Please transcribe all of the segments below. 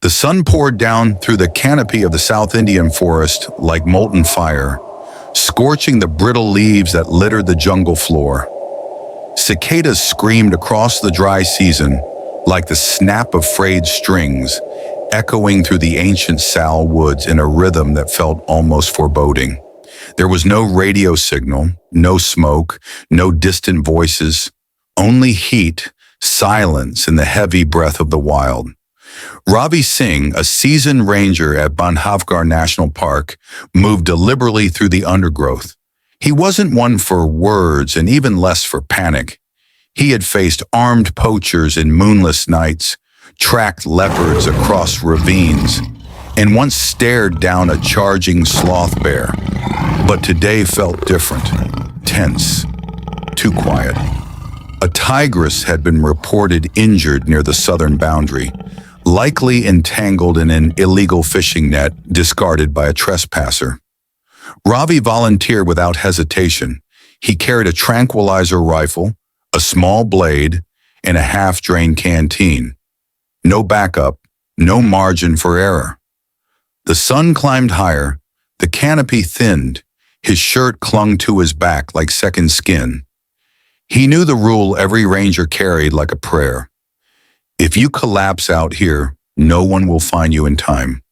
The sun poured down through the canopy of the South Indian forest like molten fire, scorching the brittle leaves that littered the jungle floor. Cicadas screamed across the dry season like the snap of frayed strings, echoing through the ancient sal woods in a rhythm that felt almost foreboding. There was no radio signal, no smoke, no distant voices, only heat, silence, and the heavy breath of the wild. Ravi Singh, a seasoned ranger at Bandhavgarh National Park, moved deliberately through the undergrowth. He wasn't one for words and even less for panic. He had faced armed poachers in moonless nights, tracked leopards across ravines, and once stared down a charging sloth bear. But today felt different, tense, too quiet. A tigress had been reported injured near the southern boundary, likely entangled in an illegal fishing net discarded by a trespasser. Ravi volunteered without hesitation. He carried a tranquilizer rifle, a small blade, and a half-drained canteen. No backup, no margin for error. The sun climbed higher, the canopy thinned, his shirt clung to his back like second skin. He knew the rule every ranger carried like a prayer. If you collapse out here, no one will find you in time.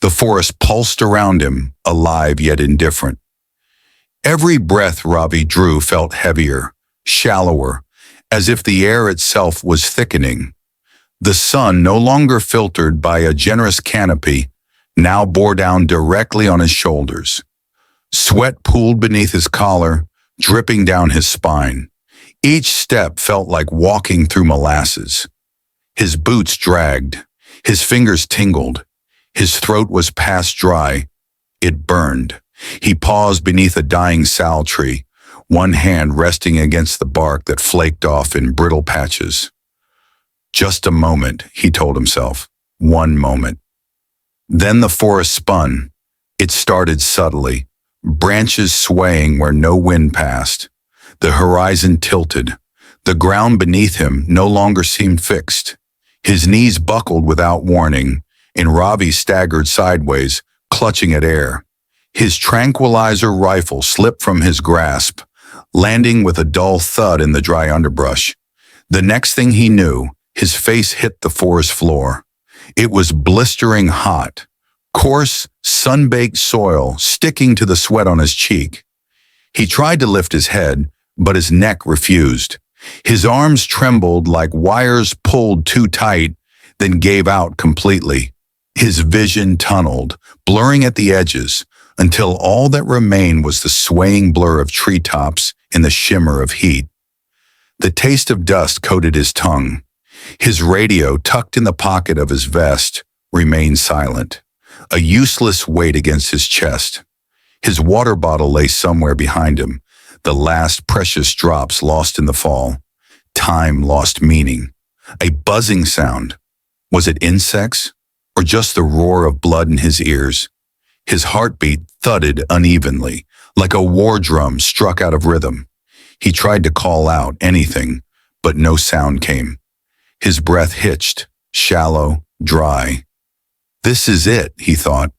The forest pulsed around him, alive yet indifferent. Every breath Ravi drew felt heavier, shallower, as if the air itself was thickening. The sun, no longer filtered by a generous canopy, now bore down directly on his shoulders. Sweat pooled beneath his collar, dripping down his spine. Each step felt like walking through molasses. His boots dragged, his fingers tingled, his throat was past dry. It burned. He paused beneath a dying sal tree, one hand resting against the bark that flaked off in brittle patches. Just a moment, he told himself. One moment. Then the forest spun. It started subtly, branches swaying where no wind passed. The horizon tilted. The ground beneath him no longer seemed fixed. His knees buckled without warning, and Ravi staggered sideways, clutching at air. His tranquilizer rifle slipped from his grasp, landing with a dull thud in the dry underbrush. The next thing he knew, his face hit the forest floor. It was blistering hot, coarse, sun-baked soil sticking to the sweat on his cheek. He tried to lift his head, but his neck refused. His arms trembled like wires pulled too tight, then gave out completely. His vision tunneled, blurring at the edges, until all that remained was the swaying blur of treetops and the shimmer of heat. The taste of dust coated his tongue. His radio, tucked in the pocket of his vest, remained silent, a useless weight against his chest. His water bottle lay somewhere behind him, the last precious drops lost in the fall. Time lost meaning. A buzzing sound. Was it insects, or just the roar of blood in his ears? His heartbeat thudded unevenly, like a war drum struck out of rhythm. He tried to call out anything, but no sound came. His breath hitched, shallow, dry. This is it, he thought.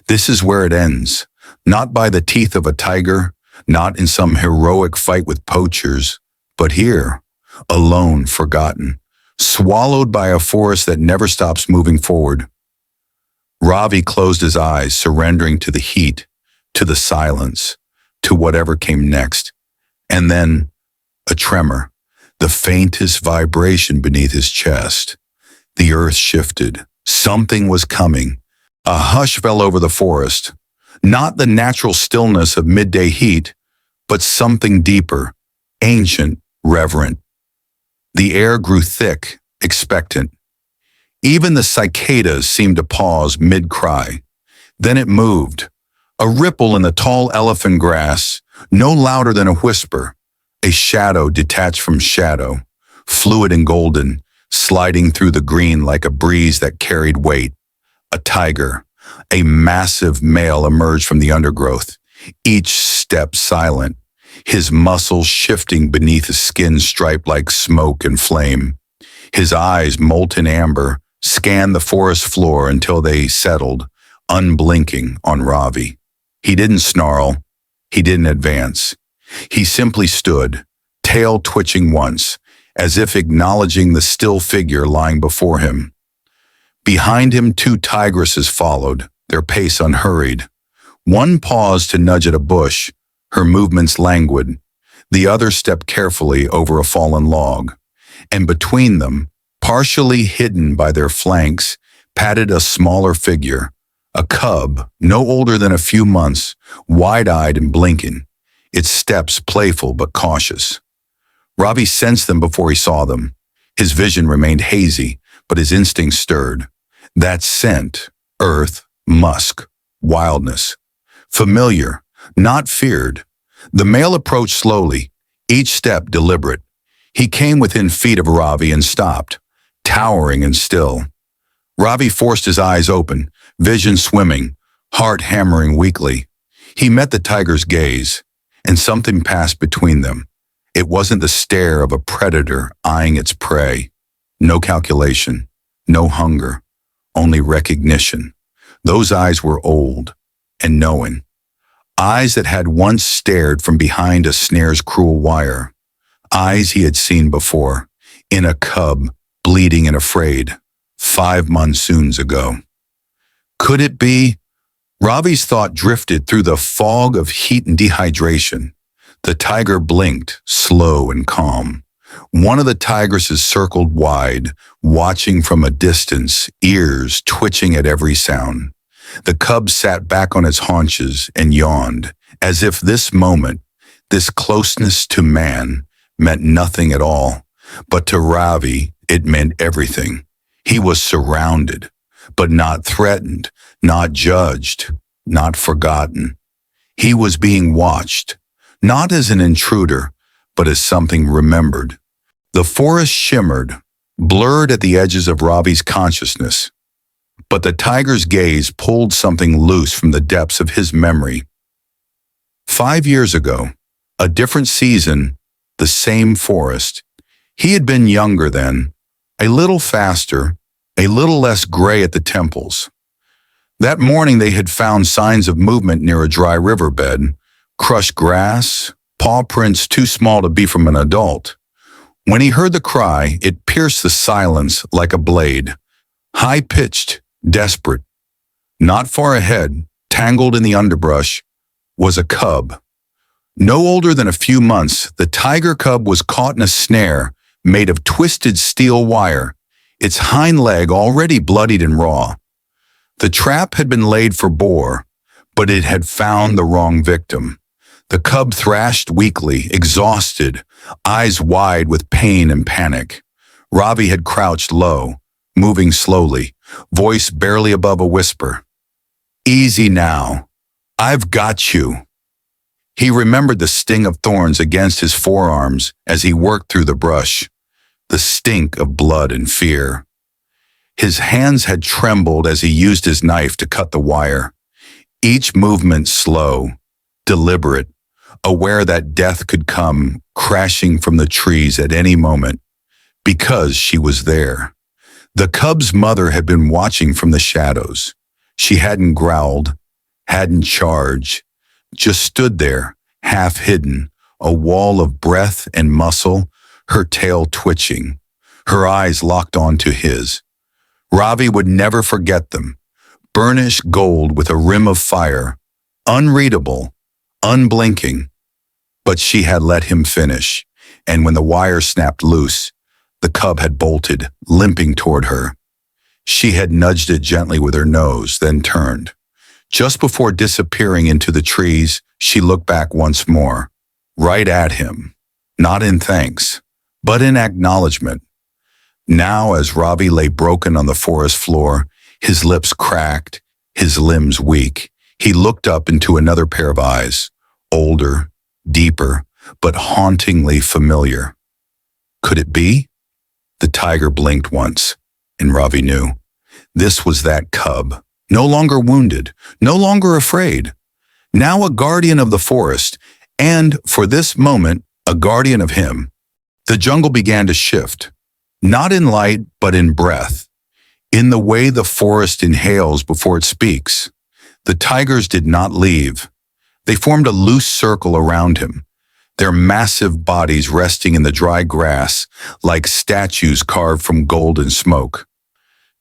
This is where it ends. Not by the teeth of a tiger, not in some heroic fight with poachers, but here, alone, forgotten, swallowed by a forest that never stops moving forward. Ravi closed his eyes, surrendering to the heat, to the silence, to whatever came next. And then, a tremor, the faintest vibration beneath his chest. The earth shifted. Something was coming. A hush fell over the forest. Not the natural stillness of midday heat, but something deeper, ancient, reverent. The air grew thick, expectant. Even the cicadas seemed to pause mid-cry. Then it moved. A ripple in the tall elephant grass, no louder than a whisper. A shadow detached from shadow, fluid and golden, sliding through the green like a breeze that carried weight. A tiger, a massive male emerged from the undergrowth, each step silent, his muscles shifting beneath his skin striped like smoke and flame. His eyes molten amber, scanned the forest floor until they settled, unblinking, on Ravi. He didn't snarl. He didn't advance. He simply stood, tail twitching once, as if acknowledging the still figure lying before him. Behind him, two tigresses followed, their pace unhurried. One paused to nudge at a bush, her movements languid. The other stepped carefully over a fallen log. And between them, partially hidden by their flanks, padded a smaller figure, a cub, no older than a few months, wide-eyed and blinking, its steps playful but cautious. Ravi sensed them before he saw them. His vision remained hazy, but his instincts stirred. That scent, earth, musk, wildness. Familiar, not feared. The male approached slowly, each step deliberate. He came within feet of Ravi and stopped, towering and still. Ravi forced his eyes open, vision swimming, heart hammering weakly. He met the tiger's gaze, and something passed between them. It wasn't the stare of a predator eyeing its prey. No calculation, no hunger, only recognition. Those eyes were old and knowing. Eyes that had once stared from behind a snare's cruel wire. Eyes he had seen before, in a cub, bleeding and afraid, 5 monsoons ago. Could it be? Ravi's thought drifted through the fog of heat and dehydration. The tiger blinked, slow and calm. One of the tigresses circled wide, watching from a distance, ears twitching at every sound. The cub sat back on its haunches and yawned, as if this moment, this closeness to man, meant nothing at all. But to Ravi, it meant everything. He was surrounded, but not threatened, not judged, not forgotten. He was being watched, not as an intruder, but as something remembered. The forest shimmered, blurred at the edges of Ravi's consciousness, but the tiger's gaze pulled something loose from the depths of his memory. 5 years ago, a different season, the same forest. He had been younger then, a little faster, a little less gray at the temples. That morning they had found signs of movement near a dry riverbed, crushed grass, paw prints too small to be from an adult. When he heard the cry, it pierced the silence like a blade, high-pitched, desperate. Not far ahead, tangled in the underbrush, was a cub. No older than a few months, the tiger cub was caught in a snare made of twisted steel wire, its hind leg already bloodied and raw. The trap had been laid for boar, but it had found the wrong victim. The cub thrashed weakly, exhausted, eyes wide with pain and panic. Ravi had crouched low, moving slowly, voice barely above a whisper. "Easy now. I've got you." He remembered the sting of thorns against his forearms as he worked through the brush, the stink of blood and fear. His hands had trembled as he used his knife to cut the wire, each movement slow, deliberate, aware that death could come crashing from the trees at any moment, because she was there. The cub's mother had been watching from the shadows. She hadn't growled, hadn't charged, just stood there, half hidden, a wall of breath and muscle, her tail twitching, her eyes locked onto his. Ravi would never forget them, burnished gold with a rim of fire, unreadable, unblinking. But she had let him finish, and when the wire snapped loose, the cub had bolted, limping toward her. She had nudged it gently with her nose, then turned. Just before disappearing into the trees, she looked back once more, right at him, not in thanks, but in acknowledgement. Now, as Ravi lay broken on the forest floor, his lips cracked, his limbs weak, he looked up into another pair of eyes, older, deeper, but hauntingly familiar. Could it be? The tiger blinked once, and Ravi knew. This was that cub, no longer wounded, no longer afraid. Now a guardian of the forest, and, for this moment, a guardian of him. The jungle began to shift, not in light, but in breath. In the way the forest inhales before it speaks, the tigers did not leave. They formed a loose circle around him, their massive bodies resting in the dry grass like statues carved from gold and smoke.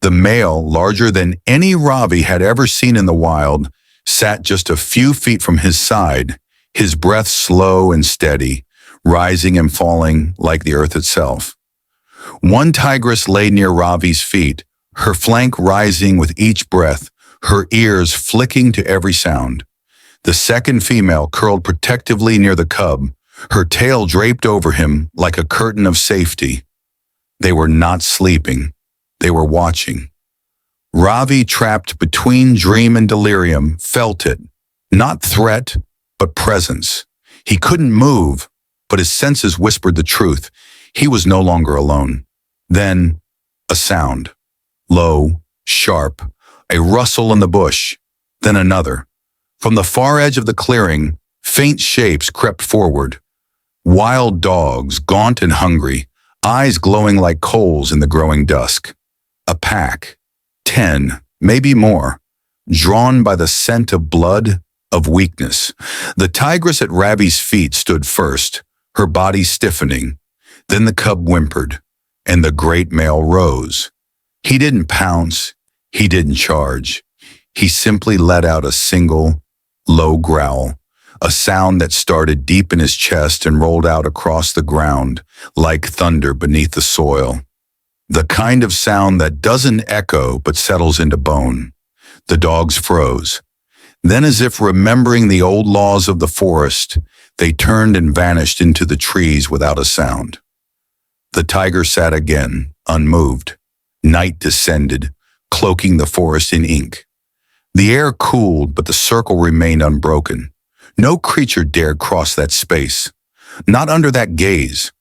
The male, larger than any Ravi had ever seen in the wild, sat just a few feet from his side, his breath slow and steady, rising and falling like the earth itself. One tigress lay near Ravi's feet, her flank rising with each breath, her ears flicking to every sound. The second female curled protectively near the cub, her tail draped over him like a curtain of safety. They were not sleeping. They were watching. Ravi, trapped between dream and delirium, felt it. Not threat, but presence. He couldn't move, but his senses whispered the truth. He was no longer alone. Then, a sound. Low, sharp, a rustle in the bush. Then another. From the far edge of the clearing, faint shapes crept forward. Wild dogs, gaunt and hungry, eyes glowing like coals in the growing dusk. A pack, 10, maybe more, drawn by the scent of blood, of weakness. The tigress at Ravi's feet stood first, her body stiffening. Then the cub whimpered, and the great male rose. He didn't pounce, he didn't charge. He simply let out a single, low growl, a sound that started deep in his chest and rolled out across the ground like thunder beneath the soil. The kind of sound that doesn't echo but settles into bone. The dogs froze. Then, as if remembering the old laws of the forest, they turned and vanished into the trees without a sound. The tiger sat again, unmoved. Night descended, cloaking the forest in ink. The air cooled, but the circle remained unbroken. No creature dared cross that space. Not under that gaze.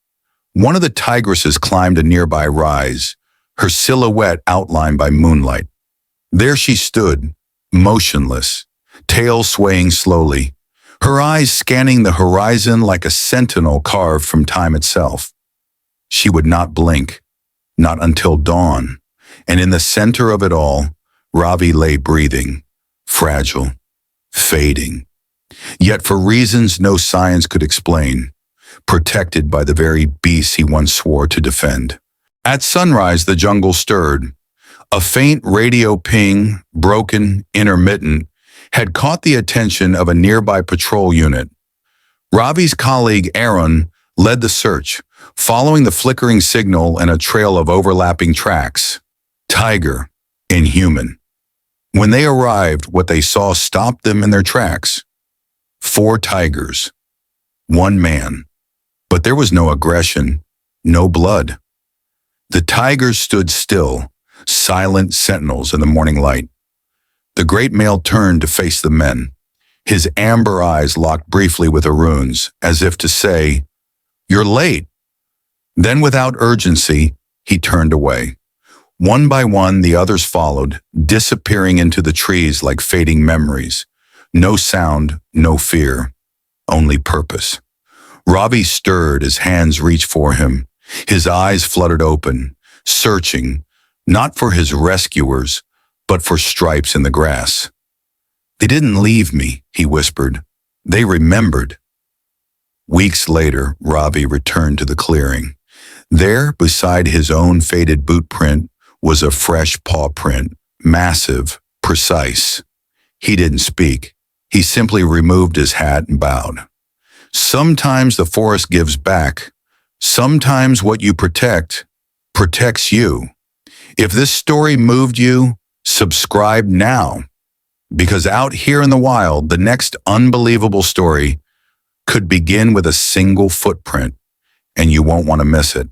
One of the tigresses climbed a nearby rise, her silhouette outlined by moonlight. There she stood, motionless, tail swaying slowly, her eyes scanning the horizon like a sentinel carved from time itself. She would not blink, not until dawn, and in the center of it all, Ravi lay breathing, fragile, fading. Yet for reasons no science could explain, protected by the very beasts he once swore to defend. At sunrise, the jungle stirred. A faint radio ping, broken, intermittent, had caught the attention of a nearby patrol unit. Ravi's colleague Aaron led the search, following the flickering signal and a trail of overlapping tracks. Tiger, inhuman. When they arrived, what they saw stopped them in their tracks. 4 tigers, 1 man. But there was no aggression, no blood. The tigers stood still, silent sentinels in the morning light. The great male turned to face the men. His amber eyes locked briefly with Arun's, as if to say, "You're late." Then without urgency, he turned away. One by one, the others followed, disappearing into the trees like fading memories. No sound, no fear, only purpose. Ravi stirred, his hands reached for him. His eyes fluttered open, searching, not for his rescuers, but for stripes in the grass. "They didn't leave me," he whispered. "They remembered." Weeks later, Ravi returned to the clearing. There, beside his own faded boot print, was a fresh paw print, massive, precise. He didn't speak. He simply removed his hat and bowed. Sometimes the forest gives back. Sometimes what you protect protects you. If this story moved you, subscribe now. Because out here in the wild, the next unbelievable story could begin with a single footprint, and you won't want to miss it.